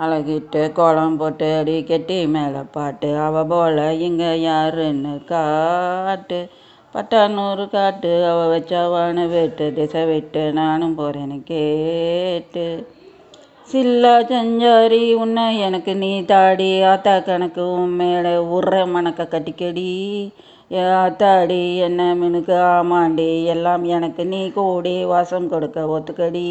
அழகிட்டு கோலம் போட்டு அடி கெட்டி மேலே பாட்டு அவ போல இங்கே யாருன்னு காட்டு பட்டானூறு காட்டு அவ வச்சவான வெட்டு திசை விட்டு நானும் போகிறேன்னு கேட்டு சில்லா செஞ்சாரி உன்னை எனக்கு நீ தாடி ஆத்தா கணக்கு உன் மேலே உர்ற மணக்க கட்டிக்கடி ஆத்தாடி என்ன மினுக்கு ஆமாண்டி எல்லாம் எனக்கு நீ கூடி வாசம் கொடுக்க ஒத்துக்கடி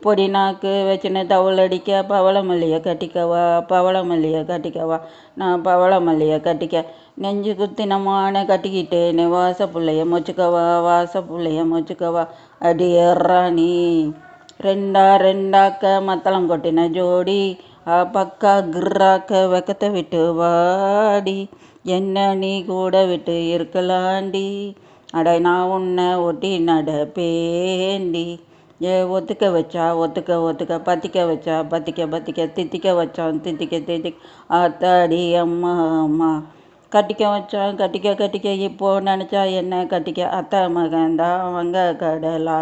பொடி நாக்கு வச்சுன்னு தவள் அடிக்க பவளமல்லியை கட்டிக்கவா பவளமல்லியை கட்டிக்கவா நான் பவளமல்லியை கட்டிக்க நெஞ்சு குத்தினமான கட்டிக்கிட்டேன்னு வாசப்புள்ளைய மொச்சுக்கவா வாசப்புள்ளைய மொச்சுக்கவா அடி ஏறானி ரெண்டாக்க மத்தளம் கொட்டின ஜோடி பக்கா கிர்ராக்க வெக்கத்தை விட்டு வாடி என்ன நீ கூட விட்டு இருக்கலாண்டி அட நான் உன்னை ஒட்டி நடப்பேண்டி ஒத்துக்க வச்சா ஒத்துக்க பத்திக்க வச்சா பத்திக்க தித்திக்க வச்சான் தித்திக்க ஆத்தாடி அம்மா அம்மா கட்டிக்க வச்சான் கட்டிக்க இப்போ நினச்சா என்ன கட்டிக்க அத்தை மகந்தா அவங்க கடலா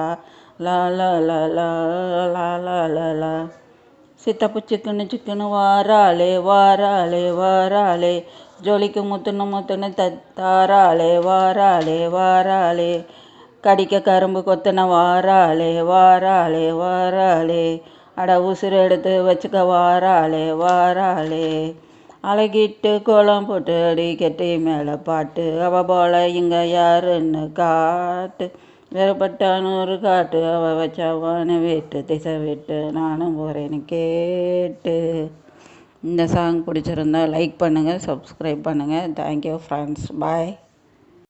லா லா லா லா லா லா லா லா சித்தப்பு சிக்குன்னு வாராளே ஜோலிக்கு முத்துன்னு தாராளே வாராளே கடிக்க கரும்பு கொத்துன வாராளே அட உசுறு எடுத்து வச்சுக்க வாராளே அழகிட்டு கோலம் போட்டு அடி கெட்டி மேலே பாட்டு அவ போல இங்கே யாருன்னு காட்டு வேறுபட்டானூறு காட்டு அவ வச்சவான வீட்டு திசை விட்டு நானும் போகிறேன்னு கேட்டு. இந்த சாங் பிடிச்சிருந்தா லைக் பண்ணுங்கள், சப்ஸ்கிரைப் பண்ணுங்கள். தேங்க்யூ ஃப்ரெண்ட்ஸ், பாய்.